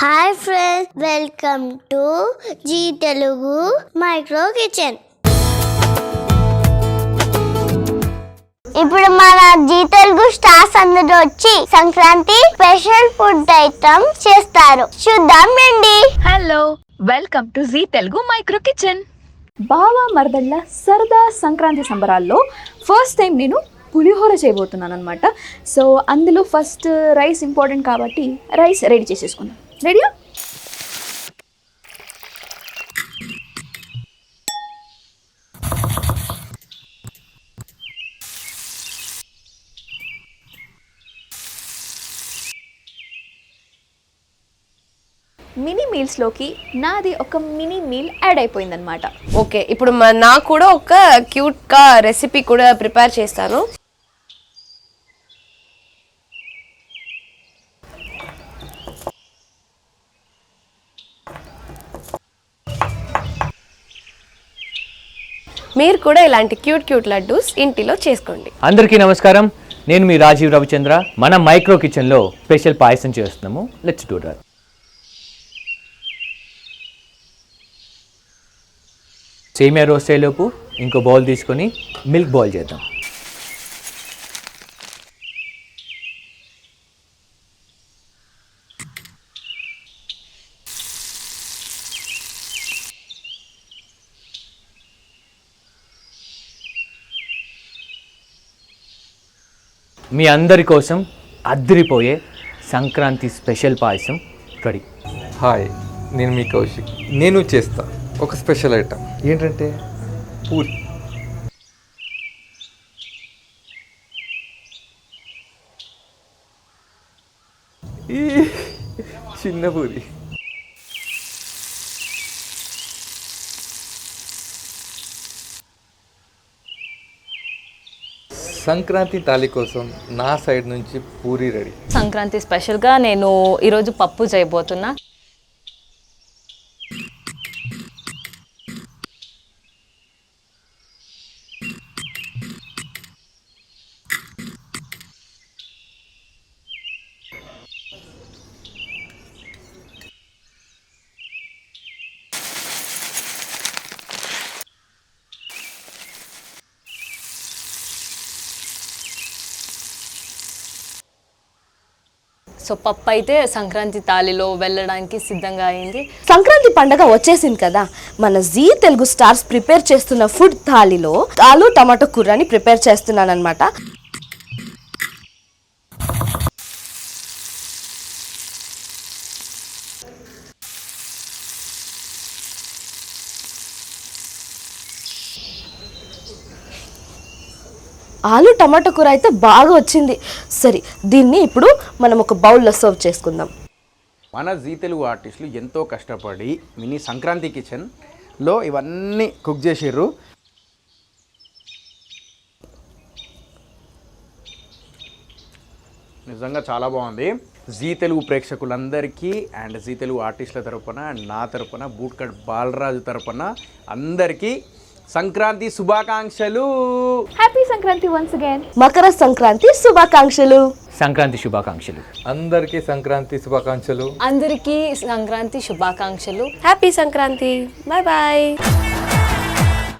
Hi friends, welcome to Zee Telugu micro kitchen. ఇప్పుడు మన G Telugu stars అందరూ వచ్చి సంక్రాంతి స్పెషల్ ఫుడ్ ఐటమ్ చేస్తారు, చూద్దాం రండి. Hello, welcome to Zee Telugu micro kitchen. బావా మరదళ్ళ సరదా సంక్రాంతి సంబరాల్లో ఫస్ట్ టైం నేను పులిహోర చేయబోతున్నాను అనమాట. సో అందులో ఫస్ట్ రైస్ ఇంపార్టెంట్ కాబట్టి రైస్ రెడీ చేసేసుకుందాం. రెడీయా? మినీ మీల్స్లోకి నాది ఒక మినీ మీల్ యాడ్ అయిపోయిందనమాట. ఓకే, ఇప్పుడు నాకు కూడా ఒక క్యూట్గా రెసిపీ కూడా ప్రిపేర్ చేస్తాను. మీరు కూడా ఇలాంటి క్యూట్ లడ్డూస్ ఇంటిలో చేసుకోండి. అందరికీ నమస్కారం, నేను మీ రాజీవ్ రవిచంద్ర. మన మైక్రో కిచెన్లో స్పెషల్ పాయసం చేస్తున్నాము. Let's do that. సేమియా రోస్ట్ అయ్యేలోపు ఇంకో బౌల్ తీసుకొని మిల్క్ బాయిల్ చేద్దాం. మీ అందరి కోసం అద్దరిపోయే సంక్రాంతి స్పెషల్ పాయసం రెడీ. హాయ్, నేను మీ కౌశిక్. నేను చేస్తా ఒక స్పెషల్ ఐటమ్. ఏంటంటే పూరి. ఈ చిన్న పూరి. సంక్రాంతి తాళి కోసం నా సైడ్ నుంచి పూరి రెడీ. సంక్రాంతి స్పెషల్గా నేను ఈరోజు పప్పు చేయబోతున్నా. సో పప్పు అయితే సంక్రాంతి తాళిలో వెళ్ళడానికి సిద్ధంగా అయింది. సంక్రాంతి పండగ వచ్చేసింది కదా, మన జీ తెలుగు స్టార్స్ ప్రిపేర్ చేస్తున్న ఫుడ్ థాలీలో ఆలు టమాటో కూరని ప్రిపేర్ చేస్తున్నాను అనమాట. ఆలు టమాటో కూర అయితే బాగా వచ్చింది. సరే, దీన్ని ఇప్పుడు మనం ఒక బౌల్లో సర్వ్ చేసుకుందాం. మన జీ తెలుగు ఆర్టిస్టులు ఎంతో కష్టపడి మినీ సంక్రాంతి కిచెన్లో ఇవన్నీ కుక్ చేసిర్రు. నిజంగా చాలా బాగుంది. జీ తెలుగు ప్రేక్షకులందరికీ అండ్ జీ తెలుగు ఆర్టిస్టుల తరపున అండ్ నా తరపున బూట్కట్ బాలరాజు తరపున అందరికీ సంక్రాంతి శుభాకాంక్షలు. Happy Sankranti once again. Makar Sankranti శుభాకాంక్షలు. సంక్రాంతి శుభాకాంక్షలు. అందరికీ సంక్రాంతి శుభాకాంక్షలు. అందరికీ సంక్రాంతి శుభాకాంక్షలు. హ్యాపీ సంక్రాంతి. Bye bye.